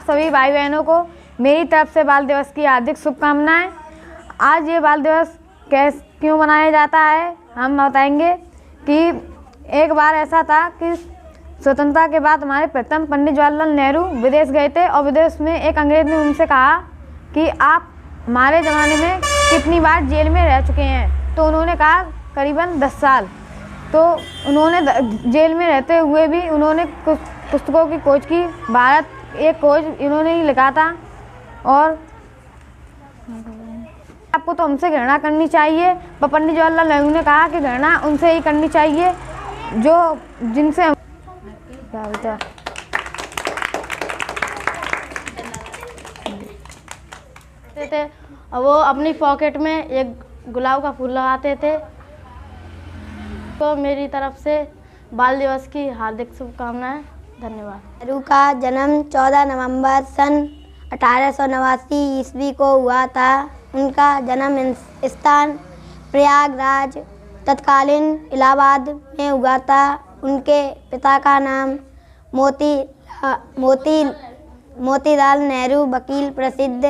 सभी भाई बहनों को मेरी तरफ से बाल दिवस की हार्दिक शुभकामनाएं। आज ये बाल दिवस क्यों मनाया जाता है हम बताएंगे कि एक बार ऐसा था कि स्वतंत्रता के बाद हमारे प्रथम पंडित जवाहरलाल नेहरू विदेश गए थे और विदेश में एक अंग्रेज़ ने उनसे कहा कि आप हमारे ज़माने में कितनी बार जेल में रह चुके हैं। तो उन्होंने कहा करीबन 10 साल। तो उन्होंने जेल में रहते हुए भी उन्होंने कुछ पुस्तकों की खोज की। भारत एक खोज इन्होंने ही लिखा था। और आपको तो हमसे घृणा करनी चाहिए, पर पंडित जवाहरलाल नेहरू ने कहा कि घृणा उनसे ही करनी चाहिए जो जिनसे हम थे और वो अपनी पॉकेट में एक गुलाब का फूल लगाते थे। तो मेरी तरफ से बाल दिवस की हार्दिक शुभकामनाएं। धन्यवाद। नेहरू का जन्म 14 नवंबर सन 1889 ईस्वी को हुआ था। उनका जन्म स्थान प्रयागराज तत्कालीन इलाहाबाद में हुआ था। उनके पिता का नाम मोतीलाल नेहरू वकील प्रसिद्ध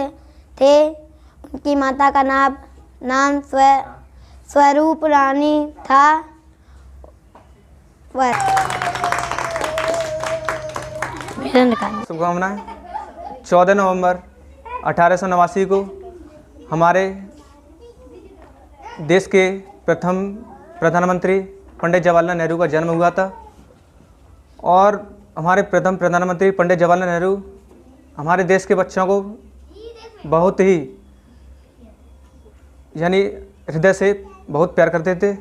थे। उनकी माता का नाम स्वरूप रानी था। शुभकामनाएं। 14 नवंबर 1889 को हमारे देश के प्रथम प्रधानमंत्री पंडित जवाहरलाल नेहरू का जन्म हुआ था। और हमारे प्रथम प्रधानमंत्री पंडित जवाहरलाल नेहरू हमारे देश के बच्चों को बहुत ही यानी हृदय से बहुत प्यार करते थे।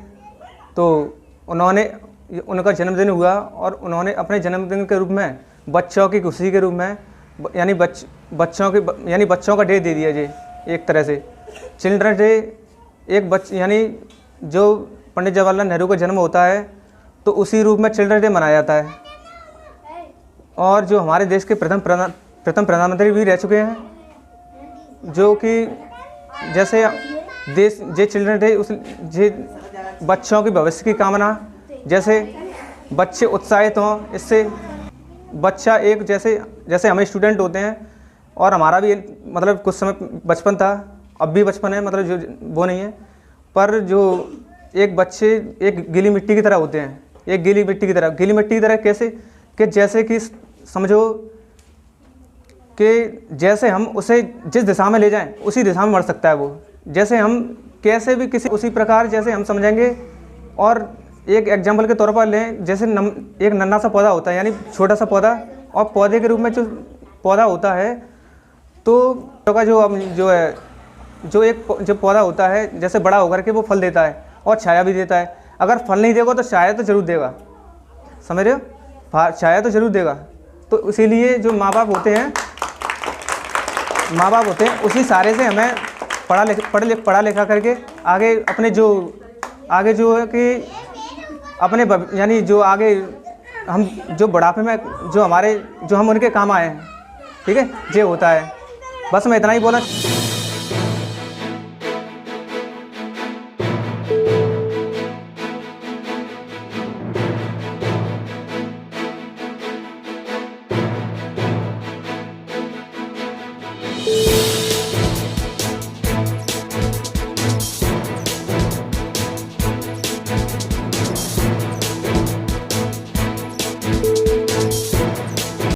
तो उनका जन्मदिन हुआ और उन्होंने अपने जन्मदिन के रूप में बच्चों की खुशी के रूप में यानी बच्चों का डे दे दिया जी। एक तरह से चिल्ड्रन डे यानी जो पंडित जवाहरलाल नेहरू का जन्म होता है तो उसी रूप में चिल्ड्रन डे मनाया जाता है। और जो हमारे देश के प्रथम प्रधानमंत्री भी रह चुके हैं, जो कि जैसे चिल्ड्रन डे बच्चों के भविष्य की कामना, जैसे बच्चे उत्साहित हों, इससे बच्चा एक जैसे हम स्टूडेंट होते हैं और हमारा भी मतलब कुछ समय बचपन था, अब भी बचपन है, मतलब जो वो नहीं है, पर जो एक बच्चे एक गीली मिट्टी की तरह होते हैं। एक गीली मिट्टी की तरह कैसे कि जैसे कि समझो कि जैसे हम उसे जिस दिशा में ले जाएं उसी दिशा में बढ़ सकता है वो। जैसे हम कैसे भी उसी प्रकार जैसे हम समझेंगे। और एक एग्जाम्पल के तौर पर लें, जैसे एक नन्हा सा पौधा होता है, यानी छोटा सा पौधा, और पौधे के रूप में जो पौधा होता है तो का जो पौधा होता है, जैसे बड़ा होकर के वो फल देता है और छाया भी देता है। अगर फल नहीं देगा तो छाया तो जरूर देगा, समझ रहे हो, छाया तो जरूर देगा। तो इसीलिए जो माँ बाप होते हैं उसी सारे से हमें पढ़ा लिखा करके आगे जो है कि अपने यानी जो आगे हम जो बुढ़ापे में जो हम उनके काम आए हैं, ठीक है, ये होता है। बस मैं इतना ही बोला।